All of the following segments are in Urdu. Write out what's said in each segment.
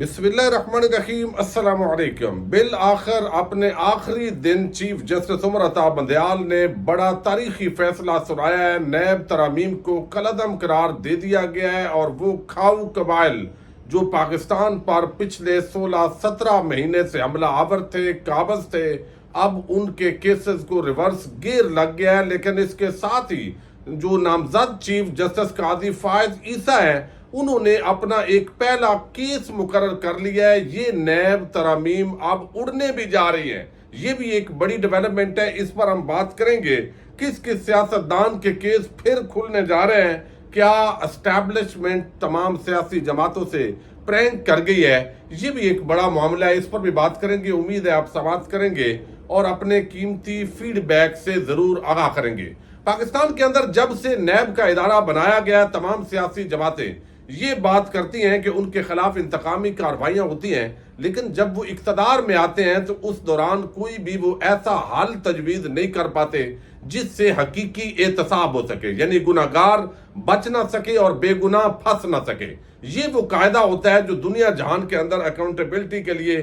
بسم اللہ الرحمن الرحیم۔ السلام علیکم۔ بالآخر اپنے آخری دن چیف جسٹس عمر عطا بندیال نے بڑا تاریخی فیصلہ سنایا ہے۔ نیب ترامیم کو کالعدم قرار دے دیا گیا ہے اور وہ کھاؤ قبائل جو پاکستان پر پچھلے 16-17 مہینے سے حملہ آور تھے، قابض تھے، اب ان کے کیسز کو ریورس گیئر لگ گیا ہے۔ لیکن اس کے ساتھ ہی جو نامزد چیف جسٹس قاضی فائز عیسیٰ ہے، انہوں نے اپنا ایک پہلا کیس مقرر کر لیا ہے۔ یہ نیب ترامیم اب اڑنے بھی جا رہی ہے۔ یہ بھی ایک بڑی ڈیولپمنٹ ہے، اس پر ہم بات کریں گے۔ کس کس سیاستدان کے کیس پھر کھلنے جا رہے ہیں؟ کیا اسٹیبلشمنٹ تمام سیاسی جماعتوں سے پرینک کر گئی ہے؟ یہ بھی ایک بڑا معاملہ ہے، اس پر بھی بات کریں گے۔ امید ہے آپ سماعت کریں گے اور اپنے قیمتی فیڈ بیک سے ضرور آگاہ کریں گے۔ پاکستان کے اندر جب سے نیب کا ادارہ بنایا گیا، تمام سیاسی جماعتیں یہ بات کرتی ہیں کہ ان کے خلاف انتقامی کارروائیاں ہوتی ہیں، لیکن جب وہ اقتدار میں آتے ہیں تو اس دوران کوئی بھی وہ ایسا حل تجویز نہیں کر پاتے جس سے حقیقی احتساب ہو سکے، یعنی گناہگار بچ نہ سکے اور بے گناہ پھنس نہ سکے۔ یہ وہ قاعدہ ہوتا ہے جو دنیا جہان کے اندر اکاؤنٹیبلٹی کے لیے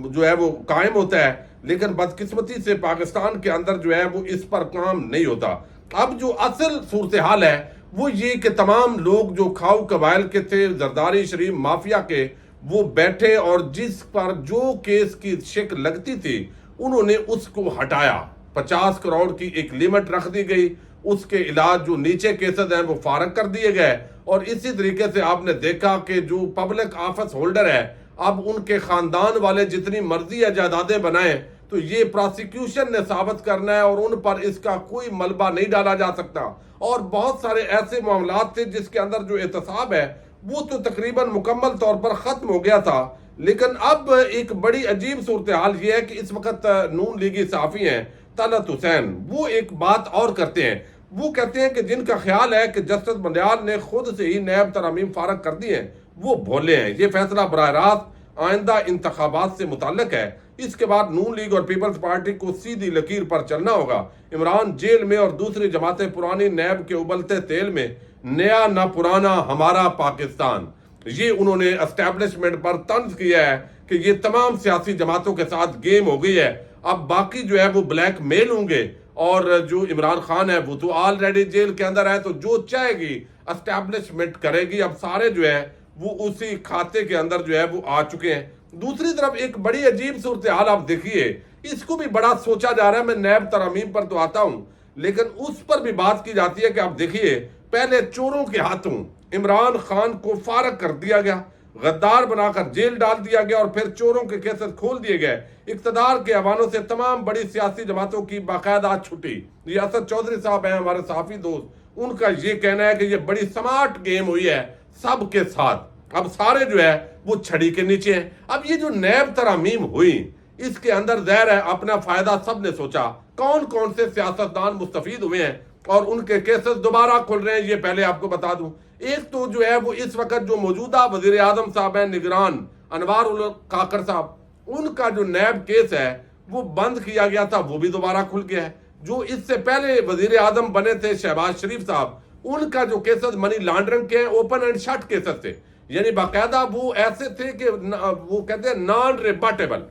جو ہے وہ قائم ہوتا ہے، لیکن بدقسمتی سے پاکستان کے اندر جو ہے وہ اس پر کام نہیں ہوتا۔ اب جو اصل صورتحال ہے وہ یہ کہ تمام لوگ جو کھاؤ قبائل کے تھے، زرداری شریف مافیا کے، وہ بیٹھے اور جس پر جو کیس کی شک لگتی تھی انہوں نے اس کو ہٹایا۔ 50 کروڑ کی ایک لیمٹ رکھ دی گئی، اس کے علاج جو نیچے کیسز ہیں وہ فارغ کر دیے گئے، اور اسی طریقے سے آپ نے دیکھا کہ جو پبلک آفس ہولڈر ہے اب ان کے خاندان والے جتنی مرضی جائیدادیں بنائیں تو یہ پراسیکیوشن نے ثابت کرنا ہے اور ان پر اس کا کوئی ملبہ نہیں ڈالا جا سکتا۔ اور بہت سارے ایسے معاملات تھے جس کے اندر جو احتساب ہے وہ تو تقریباً مکمل طور پر ختم ہو گیا تھا، لیکن اب ایک بڑی عجیب صورتحال یہ ہے کہ اس وقت نون لیگی صحافی ہیں طلعت حسین، وہ ایک بات اور کرتے ہیں۔ وہ کہتے ہیں کہ جن کا خیال ہے کہ جسٹس بندیال نے خود سے ہی نیب ترامیم فارغ کر دی ہیں وہ بھولے ہیں، یہ فیصلہ براہ راست آئندہ انتخابات سے متعلق ہے۔ اس کے بعد نون لیگ اور پیپلز پارٹی کو سیدھی لکیر پر چلنا ہوگا۔ عمران جیل میں اور دوسری جماعتیں پرانی نیب کے ابلتے تیل میں، نیا نہ پرانا ہمارا پاکستان، یہ انہوں نے اسٹیبلشمنٹ پر طنز کیا ہے کہ یہ تمام سیاسی جماعتوں کے ساتھ گیم ہو گئی ہے، اب باقی جو ہے وہ بلیک میل ہوں گے، اور جو عمران خان ہے وہ تو آلریڈی جیل کے اندر ہے، تو جو چاہے گی اسٹیبلشمنٹ کرے گی۔ اب سارے جو ہے وہ اسی کھاتے کے اندر جو ہے وہ آ چکے ہیں۔ دوسری طرف ایک بڑی عجیب صورتحال آپ دیکھیے، اس کو بھی بڑا سوچا جا رہا ہے۔ میں نیب ترامیم پر تو آتا ہوں، لیکن اس پر بھی بات کی جاتی ہے کہ آپ دیکھیے پہلے چوروں کے ہاتھوں عمران خان کو فارغ کر دیا گیا، غدار بنا کر جیل ڈال دیا گیا، اور پھر چوروں کے کیسز کھول دیے گئے۔ اقتدار کے حوالوں سے تمام بڑی سیاسی جماعتوں کی باقاعدہ چھٹی۔ یہ اسد چودھری صاحب ہیں ہمارے صحافی دوست، ان کا یہ کہنا ہے کہ یہ بڑی سمارٹ گیم ہوئی ہے سب کے ساتھ، اب سارے جو ہے وہ چھڑی کے نیچے ہیں۔ اب یہ جو نیب ترامیم ہوئی اس کے اندر ظاہر ہے اپنا فائدہ سب نے سوچا۔ کون کون سے سیاستدان مستفید ہوئے ہیں اور ان کے کیسز دوبارہ کھل رہے ہیں یہ پہلے آپ کو بتا دوں۔ ایک تو جو ہے وہ اس وقت جو موجودہ وزیر اعظم صاحب ہیں نگران انوار الحق کاکڑ صاحب، ان کا جو نیب کیس ہے وہ بند کیا گیا تھا، وہ بھی دوبارہ کھل گیا ہے۔ جو اس سے پہلے وزیر اعظم بنے تھے شہباز شریف صاحب، ان کا جو کیسز منی لانڈرنگ کے اوپن اینڈ شٹ کیسز تھے، یعنی باقاعدہ وہ ایسے تھے کہ وہ کہتے ہیں نان ریباٹیبل،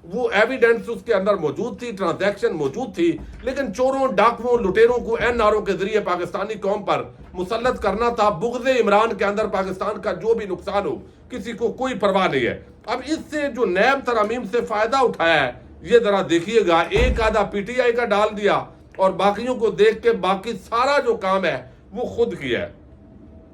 وہ ایویڈنس اس کے اندر موجود تھی، ٹرانزیکشن موجود تھی، لیکن چوروں ڈاکوؤں لٹیروں کو این آر او کے ذریعے پاکستانی قوم پر مسلط کرنا تھا۔ بغض عمران کے اندر پاکستان کا جو بھی نقصان ہو کسی کو کوئی پرواہ نہیں ہے۔ اب اس سے جو نیب ترامیم سے فائدہ اٹھایا ہے یہ ذرا دیکھیے گا، ایک آدھا پی ٹی آئی کا ڈال دیا اور باقیوں کو دیکھ کے باقی سارا جو کام ہے وہ خود کیا ہے،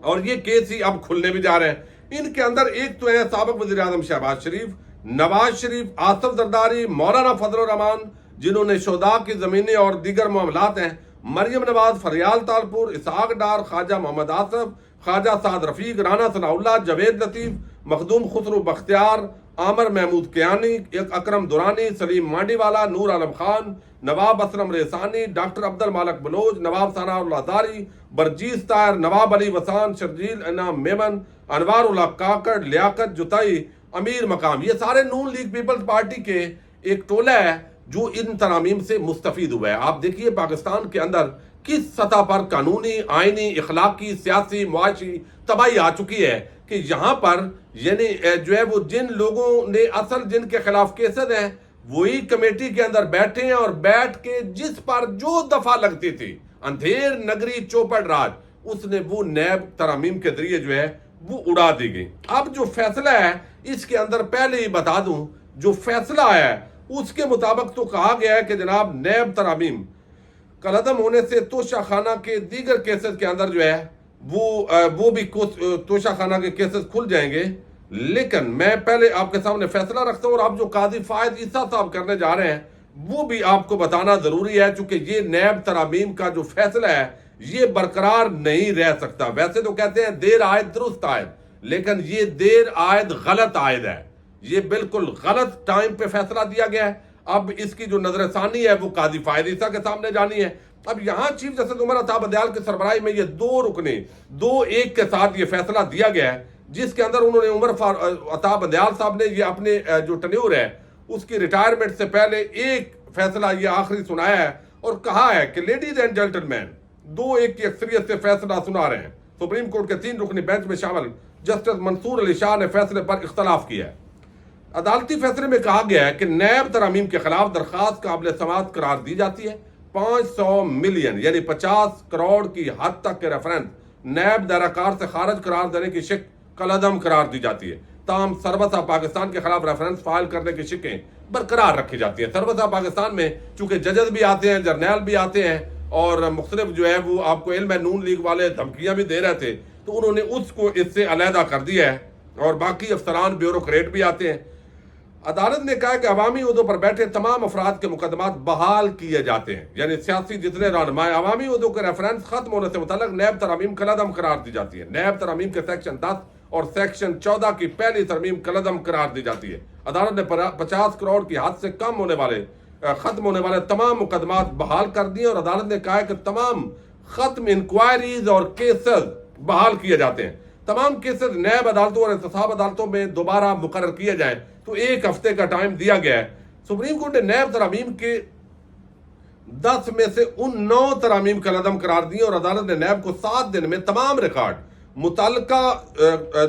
اور یہ کیس ہی اب کھلنے بھی جا رہے ہیں۔ ان کے اندر ایک تو ہے سابق وزیر اعظم شہباز شریف، نواز شریف، آصف زرداری، مولانا فضل الرحمان جنہوں نے شہداء کی زمینیں اور دیگر معاملات ہیں، مریم نواز، فریال تالپور، اسحاق ڈار، خواجہ محمد آصف، خواجہ سعد رفیق، رانا ثناء اللہ، جاوید لطیف، مخدوم خسرو بختیار، عامر محمود کیانی، اکرم دورانی، سلیم مانڈی والا، نور عالم خان، نواب اسلم ریسانی، ڈاکٹر عبد المالک بلوچ، نواب ثناء اللہ داری، برجیز طاہر، نواب علی وسان، شرجیل انعام میمن، انوار الحق کاکڑ، لیاقت جتائی، امیر مقام، یہ سارے نون لیگ پیپلز پارٹی کے ایک ٹولہ ہے جو ان ترامیم سے مستفید ہوا ہے۔ آپ دیکھیے پاکستان کے اندر کس سطح پر قانونی، آئینی، اخلاقی، سیاسی، معاشی تباہی آ چکی ہے کہ یہاں پر یعنی جو ہے وہ جن لوگوں نے اصل جن کے خلاف کیسز ہیں وہی کمیٹی کے اندر بیٹھے ہیں، اور بیٹھ کے جس پر جو دفعہ لگتی تھی اندھیر نگری چوپڑ راج، اس نے وہ نیب ترامیم کے ذریعے جو ہے وہ اڑا دی گئی۔ اب جو فیصلہ ہے اس کے اندر پہلے ہی بتا دوں، جو فیصلہ ہے اس کے مطابق تو کہا گیا ہے کہ جناب نیب ترامیم کالعدم ہونے سے توشہ خانہ کے دیگر کیسز کے اندر جو ہے وہ بھی توشہ خانہ کے کیسز کھل جائیں گے، لیکن میں پہلے آپ کے سامنے فیصلہ رکھتا ہوں، اور آپ جو قاضی فائد عیسیٰ صاحب کرنے جا رہے ہیں وہ بھی آپ کو بتانا ضروری ہے، چونکہ یہ نیب ترامیم کا جو فیصلہ ہے یہ برقرار نہیں رہ سکتا۔ ویسے تو کہتے ہیں دیر آئد درست آئد، لیکن یہ دیر آئد غلط آئد ہے، یہ بالکل غلط ٹائم پہ فیصلہ دیا گیا ہے۔ اب اس کی جو نظر ثانی ہے وہ قاضی فائد عیسیٰ کے سامنے جانی ہے۔ اب یہاں چیف جسٹس عمر عطا بندیال کی سربراہی میں یہ 2 رکنے 2-1 کے ساتھ یہ فیصلہ دیا گیا ہے، جس کے اندر انہوں نے عمر عطا بندیال صاحب نے یہ اپنے جو ٹینیور ہے اس کی ریٹائرمنٹ سے پہلے ایک فیصلہ یہ آخری سنایا ہے، اور کہا ہے کہ لیڈیز اینڈ جینٹل مین 2-1 کی اکثریت سے فیصلہ سنا رہے ہیں۔ سپریم کورٹ کے 3 رکنی بینچ میں شامل جسٹس منصور علی شاہ نے فیصلے پر اختلاف کیا ہے۔ عدالتی فیصلے میں کہا گیا ہے کہ نیب ترامیم کے خلاف درخواست قابل سماعت قرار دی جاتی ہے۔ 500 ملین یعنی 50 کروڑ کی حد تک کے ریفرنس نیب دائرہ کار سے خارج قرار دینے کی شک کالعدم قرار دی جاتی ہے، تاہم سربراہ پاکستان کے خلاف ریفرنس فائل کرنے کی شکیں برقرار رکھی جاتی ہیں۔ سربراہ پاکستان میں چونکہ ججز بھی آتے ہیں، جرنیل بھی آتے ہیں، اور مختلف جو ہے وہ آپ کو علم ہے نون لیگ والے دھمکیاں بھی دے رہے تھے، تو انہوں نے اس کو اس سے علیحدہ کر دیا ہے، اور باقی افسران بیوروکریٹ بھی آتے ہیں۔ عدالت نے کہا کہ عوامی عہدوں پر بیٹھے تمام افراد کے مقدمات بحال کیے جاتے ہیں، یعنی سیاسی جتنے رہنمائے عوامی عہدوں کے ریفرنس ختم ہونے سے متعلق نیب ترامیم کالعدم قرار دی جاتی ہے۔ نیب ترامیم کے سیکشن 10 اور سیکشن 14 کی پہلی ترمیم کالعدم قرار دی جاتی ہے۔ عدالت نے 50 کروڑ کی حد سے کم ہونے والے ختم ہونے والے تمام مقدمات بحال کر دیے، اور عدالت نے کہا ہے کہ تمام ختم انکوائریز اور کیسز بحال کیے جاتے ہیں۔ تمام کیسز نیب عدالتوں اور احتساب عدالتوں میں دوبارہ مقرر کیے جائیں تو 1 ہفتے کا ٹائم دیا گیا ہے۔ سپریم کورٹ نے نیب ترامیم کے 10 میں سے ان 9 ترامیم کالعدم قرار دی، اور عدالت نے نیب کو 7 دن میں تمام ریکارڈ متعلقہ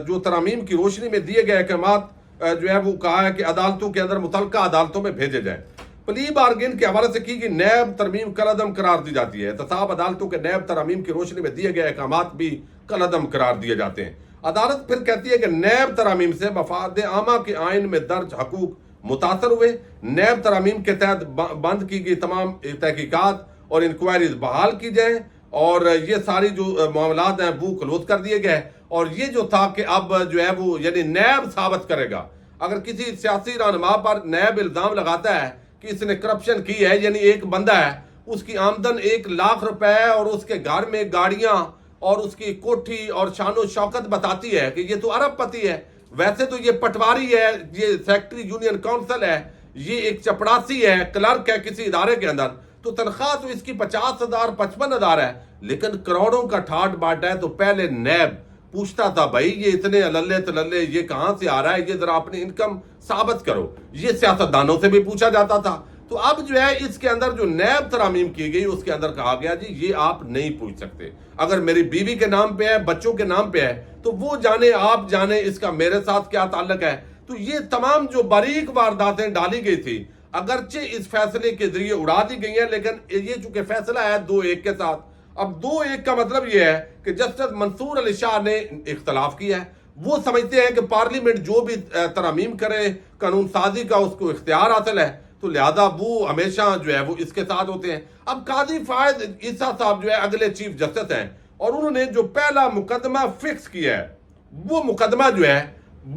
جو ترامیم کی روشنی میں دیے گئے احکامات جو ہے وہ کہا ہے کہ عدالتوں کے اندر متعلقہ عدالتوں میں بھیجے جائیں۔ پلی بارگین کے حوالے سے کی گئی نیب ترمیم کالعدم قرار دی جاتی ہے۔ احتساب عدالتوں کے نیب ترامیم کی روشنی میں دیے گئے احکامات بھی کالعدم قرار دیے جاتے ہیں۔ عدالت پھر کہتی ہے کہ نیب ترامیم سے مفاد عامہ کے آئین میں درج حقوق متاثر ہوئے، نیب ترامیم کے تحت بند کی گئی تمام تحقیقات اور انکوائریز بحال کی جائیں، اور یہ ساری جو معاملات ہیں وہ کلوز کر دیے گئے۔ اور یہ جو تھا کہ اب جو ہے وہ یعنی نیب ثابت کرے گا، اگر کسی سیاسی رہنما پر نیب الزام لگاتا ہے کہ اس نے کرپشن کی ہے، یعنی ایک بندہ ہے اس کی آمدن 1 لاکھ روپے ہے اور اس کے گھر میں گاڑیاں اور اس کی کوٹھی اور شان و شوکت بتاتی ہے کہ یہ تو ارب پتی ہے، ویسے تو یہ پٹواری ہے، یہ سیکٹری یونین کونسل ہے، یہ ایک چپڑاسی ہے، کلرک ہے کسی ادارے کے اندر، تو تنخواہ تو اس کی 50,000 55,000 ہے، لیکن کروڑوں کا ٹھاٹ باٹ ہے۔ تو پہلے نیب پوچھتا تھا بھائی یہ اتنے عللے تللے یہ کہاں سے آ رہا ہے، یہ ذرا اپنی انکم ثابت کرو، یہ سیاستدانوں سے بھی پوچھا جاتا تھا۔ تو اب جو ہے اس کے اندر جو نیب ترامیم کی گئی اس کے اندر کہا گیا جی یہ آپ نہیں پوچھ سکتے، اگر میری بیوی کے نام پہ ہے، بچوں کے نام پہ ہے تو وہ جانے آپ جانے اس کا میرے ساتھ کیا تعلق ہے۔ تو یہ تمام جو باریک وارداتیں ڈالی گئی تھی اگرچہ اس فیصلے کے ذریعے اڑا دی گئی ہیں، لیکن یہ چونکہ فیصلہ ہے 2-1 کے ساتھ، اب 2-1 کا مطلب یہ ہے کہ جسٹس منصور علی شاہ نے اختلاف کیا ہے۔ وہ سمجھتے ہیں کہ پارلیمنٹ جو بھی ترامیم کرے قانون سازی کا اس کو اختیار حاصل ہے، تو لہذا وہ ہمیشہ جو ہے وہ اس کے ساتھ ہوتے ہیں۔ اب قاضی فائد عیسیٰ صاحب جو ہے اگلے چیف جسٹس ہیں، اور انہوں نے جو پہلا مقدمہ فکس کیا ہے وہ مقدمہ جو ہے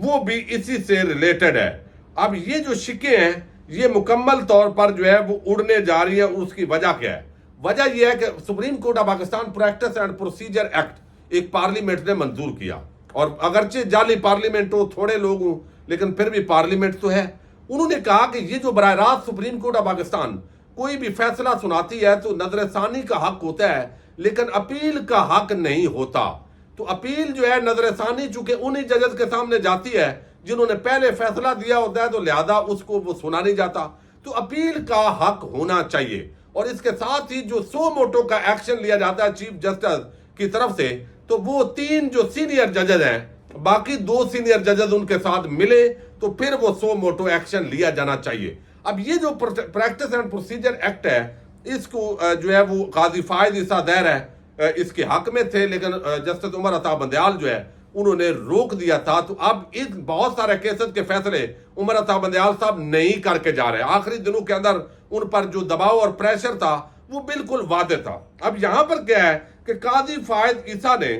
وہ بھی اسی سے ریلیٹڈ ہے۔ اب یہ جو شکیں ہیں یہ مکمل طور پر جو ہے وہ اڑنے جا رہی ہیں، اس کی وجہ کیا ہے؟ وجہ یہ ہے کہ supreme court of Pakistan practice and procedure act ایک پارلیمنٹ نے منظور کیا، اور اگرچہ جعلی پارلیمنٹ ہو، تھوڑے لوگ ہوں، لیکن پھر بھی پارلیمنٹ تو ہے۔ انہوں نے کہا کہ یہ جو براہ راست سپریم کورٹ آف پاکستان کوئی بھی فیصلہ سناتی ہے تو نظر ثانی کا حق ہوتا ہے، لیکن اپیل کا حق نہیں ہوتا۔ تو اپیل جو ہے نظر ثانی چونکہ انہی ججز کے سامنے جاتی ہے جنہوں نے پہلے فیصلہ دیا ہوتا ہے، تو لہذا اس کو وہ سنا نہیں جاتا۔ تو اپیل کا حق ہونا چاہیے، اور اس کے ساتھ ہی جو سو موٹو کا ایکشن لیا جاتا ہے چیف جسٹس کی طرف سے، تو وہ 3 جو سینئر ججز ہیں، باقی 2 سینئر ججز ان کے ساتھ ملے تو پھر وہ سو موٹو ایکشن لیا جانا چاہیے۔ اب یہ جو پریکٹس اینڈ پروسیجر ایکٹ ہے، اس کو جو ہے وہ قاضی فائد عیسیٰ دہر ہے اس کے حق میں تھے، لیکن جسٹس عمر عطا بندیال جو ہے انہوں نے روک دیا تھا۔ تو اب اس بہت سارے کیسز کے فیصلے عمر عطا بندیال صاحب نہیں کر کے جا رہے، آخری دنوں کے اندر ان پر جو دباؤ اور پریشر تھا وہ بالکل واضح تھا۔ اب یہاں پر کیا ہے کہ قاضی فائد عیسیٰ نے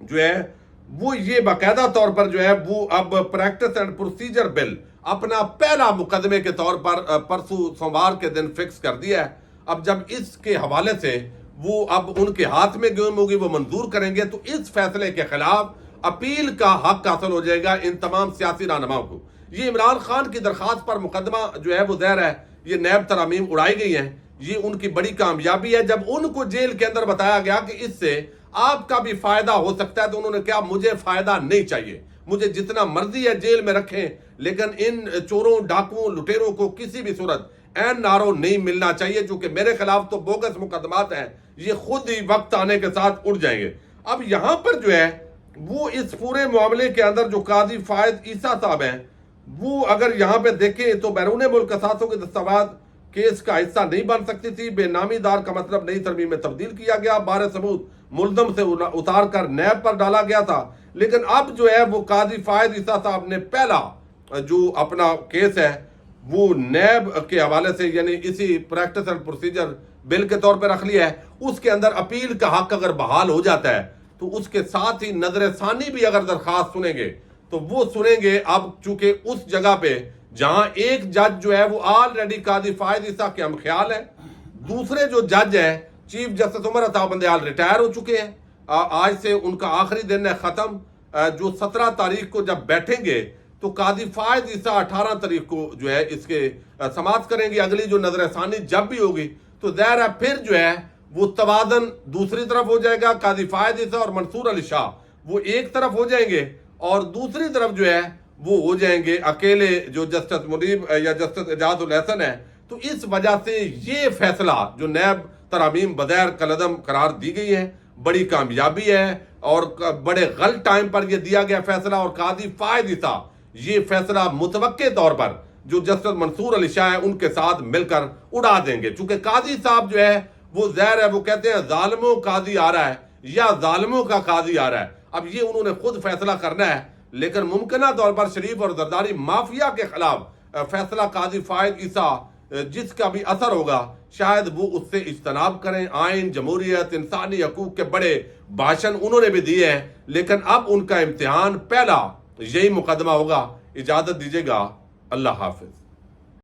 جو ہے وہ یہ باقاعدہ طور پر جو ہے وہ اب پریکٹس اینڈ پروسیجر بل اپنا پہلا مقدمے کے طور پر پرسوں سوموار کے دن فکس کر دیا ہے۔ اب جب اس کے حوالے سے وہ اب ان کے ہاتھ میں گیم ہوگی، وہ منظور کریں گے، تو اس فیصلے کے خلاف اپیل کا حق حاصل ہو جائے گا ان تمام سیاسی رہنماؤں کو۔ یہ عمران خان کی درخواست پر مقدمہ جو ہے وہ ظاہر ہے یہ نیب ترامیم اڑائی گئی ہیں، یہ ان کی بڑی کامیابی ہے۔ جب ان کو جیل کے اندر بتایا گیا کہ اس سے آپ کا بھی فائدہ ہو سکتا ہے تو انہوں نے کہا مجھے فائدہ نہیں چاہیے، مجھے جتنا مرضی ہے جیل میں رکھیں، لیکن ان چوروں، ڈاکوؤں، لٹیروں کو کسی بھی صورت این نارو نہیں ملنا چاہیے، چونکہ میرے خلاف تو بوگس مقدمات ہیں، یہ خود ہی وقت آنے کے ساتھ اڑ جائیں گے۔ اب یہاں پر جو ہے وہ اس پورے معاملے کے اندر جو قاضی فائد عیسیٰ صاحب ہیں، وہ اگر یہاں پہ دیکھیں تو بیرون ملک اثاثوں کے دستاویز کیس کا حصہ نہیں بن سکتی تھی۔ بے نامی دار کا مطلب نئی ترمیم میں تبدیل کیا گیا، بار ثبوت ملزم سے اتار کر نیب پر ڈالا گیا تھا، لیکن اب جو ہے وہ قاضی فائد عیسیٰ صاحب نے پہلا جو اپنا کیس ہے وہ نیب کے حوالے سے، یعنی اسی پریکٹس اینڈ پروسیجر بل کے طور پہ رکھ لیا ہے۔ اس کے اندر اپیل کا حق اگر بحال ہو جاتا ہے تو اس کے ساتھ ہی نظر ثانی بھی اگر درخواست سنیں گے تو وہ سنیں گے۔ اب چونکہ اس جگہ پہ جہاں ایک جج جو ہے وہ آلریڈی قاضی فائد عیسیٰ کے ہم خیال ہے، دوسرے جو جج ہیں chief justice Umar Ata Bandial retire ہو چکے ہیں، آج سے ان کا آخری دن ہے ختم۔ جو 17 تاریخ کو جب بیٹھیں گے تو قاضی فائد عیسیٰ 18 تاریخ کو جو ہے اس کے سماعت کریں گے۔ اگلی جو نظر ثانی جب بھی ہوگی تو ظاہر ہے پھر جو ہے وہ توازن دوسری طرف ہو جائے گا، قاضی فائد عیسیٰ اور منصور علی شاہ وہ ایک طرف ہو جائیں گے، اور دوسری طرف جو ہے وہ ہو جائیں گے اکیلے جو جسٹس منیب یا جسٹس اعجاز الحسن ہے۔ تو اس وجہ سے یہ فیصلہ جو نیب ترامیم بغیر قلعدم قرار دی گئی ہے بڑی کامیابی ہے، اور بڑے غلط ٹائم پر یہ دیا گیا فیصلہ، اور قاضی فائد عیسیٰ یہ فیصلہ متوقع طور پر جو جسٹس منصور علی شاہ ہے ان کے ساتھ مل کر اڑا دیں گے، چونکہ قاضی صاحب جو ہے وہ ظاہر ہے وہ کہتے ہیں ظالموں قاضی آ رہا ہے یا ظالموں کا قاضی آ رہا ہے۔ اب یہ انہوں نے خود فیصلہ کرنا ہے، لیکن ممکنہ طور پر شریف اور زرداری مافیا کے خلاف فیصلہ قاضی فائد عیسیٰ جس کا بھی اثر ہوگا شاید وہ اس سے اجتناب کریں۔ آئین، جمہوریت، انسانی حقوق کے بڑے بھاشن انہوں نے بھی دیے ہیں، لیکن اب ان کا امتحان پہلا یہی مقدمہ ہوگا۔ اجازت دیجیے گا، اللہ حافظ۔